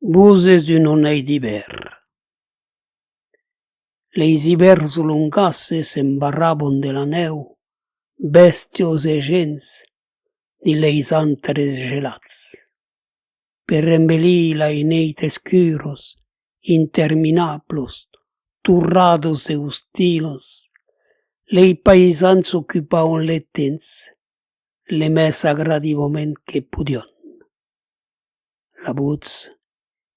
Buses d'un onei d'hiver. Les hivers longasses s'embarrabon de la neu, bèstios e gens, di leis antres gelats. Per embellir l'aineit escuros, interminablos, turrados e hostilos, lei paisans occupaon le tents, le més agradivoment que pudion. La Buts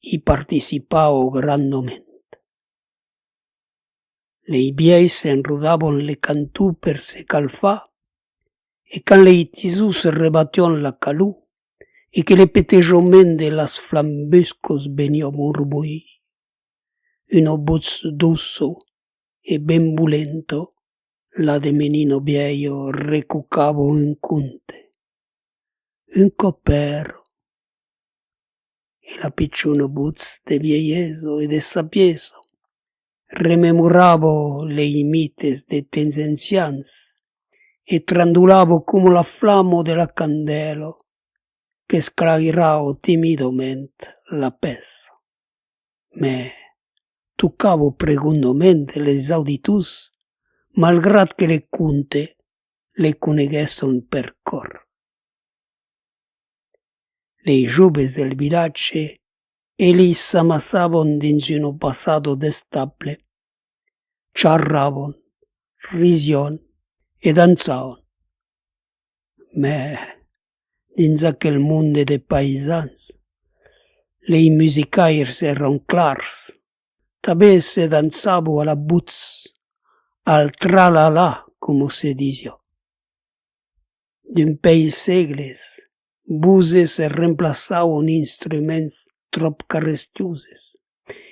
hi participao grandoment. Lei viei s'enrodavon le cantù per se calfar, e can lei tisù se rebation la calù, e que le petejoment de las flambuscos venio murmuir. Uno Buts dusso e ben bulento, la de menino vieio recucavo un cunte. Un copero. E la picciuno Buts de vieieso e de sapieso rememoravo le imites de temps ancians e trandulavo como la flamo de la candelo che sclairao timidoment la peso. Me tuccavo pregundoment les auditus, malgrat que le cunte le coneguesson per cor. Les joves del vilatge elis s'amassavon dins uno passado d'estable, charravon, rision e danzaon. Me dins aquel munde de paisans, les musicaires eran clars, tanben se danzavo a la Buts, al tralala, como se disio. D'un país segles, buses se reemplaçauen instruments trop carestuses,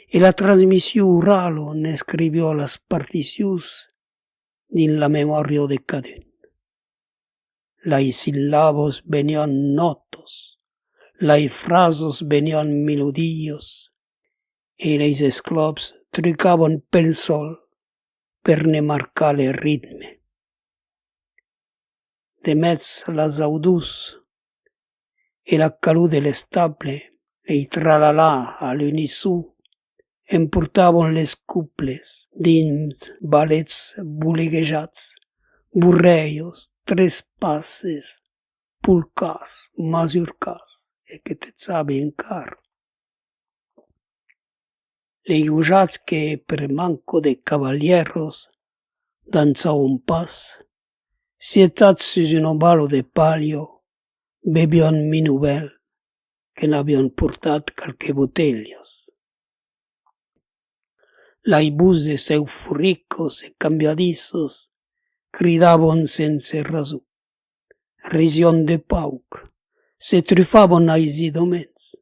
e la transmissió oral n'escrivió las particions din la memòria de cadun. Lai sillabos venian notos, lai frasos venian melodios, e les esclops trucavan pel sol per ne marcar le ritme. Demets las audus e la calù de l'estable e i tralala a l'unisù emportavon les cuples dins ballets buleguejats, burreios, trespasses, pulcas, mazurcas, e que te sabe encar. Les gujats que per manco de cavalieros danzavan pas, sietats sus un ovalo de palio, bebion mi nouvel, que n'avion portat calque botellos. Lai buses eufóricos e cambiadizos cridavon sense razó. Rision de pauc, se trufavon aisidaments,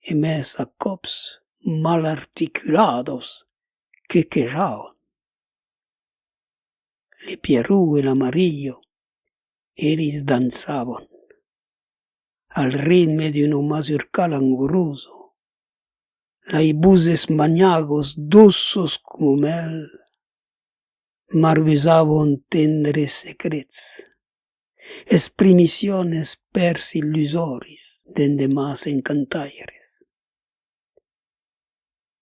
e mes a cops mal articulados que quejaon. Le Pierrú e l'Amarillo elis danzavon al ritme d'un mazurcal anguroso. Lai buses maniagos, dossos como mel, marbusavon tendres secrets, esprimiciones pers illusoris dende mas encantaires.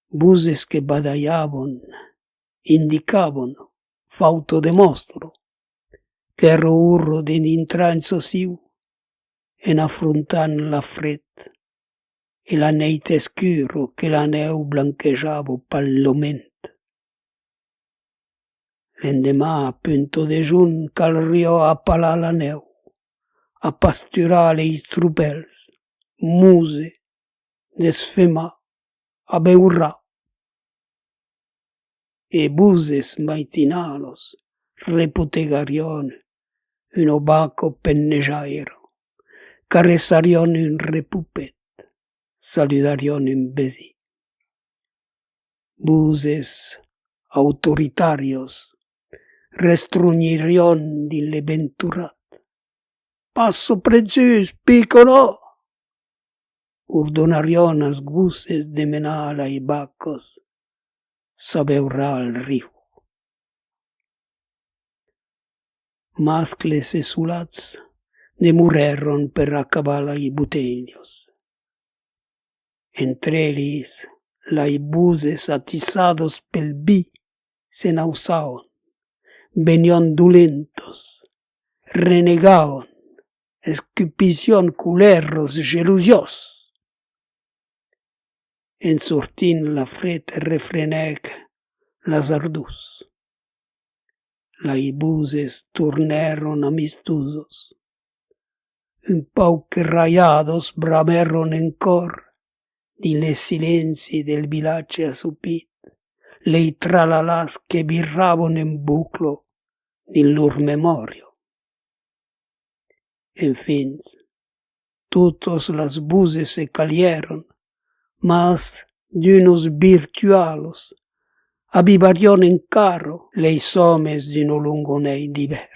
Buses que badaiavon, indicavon, fauto de mostro, qu'ero urro d'inintrar en sosiu, en affrontant la fred, e la neit escuro que la neu blanquejavo palloment. L'endemà, a punto de jun, calriò a palar la neu, a pasturar les trupels, muse, desfemar, a beurrar. E buses maitinalos repotegarion un obaco pennejairo, caressarion un repupet, saludarion un besi. Buses autoritarios restrugnirion din le venturat. Passo prezius, piccolo! Ordonarion as gusses de menar lai bacos, s'abeurrar al riu. Mascles e sulats demurèron per acabar lai botelhos. Entre elis, laibuses atisados pel vi se nausaon, venion dolentos, renegaon, escupición culerros gelusios. En sortin la fret refrenèc las ardus. Laibuses tornèron amistosos. Un pauc rajados brameron en cor, din les silenzi del vilatge assopit, lei tralalàs que birravon en buclo din lor memorio. En fins, totos las buses se calieron, mas d'unos virtualos avivarion en carro leis homes d'un lungonei d'hivern.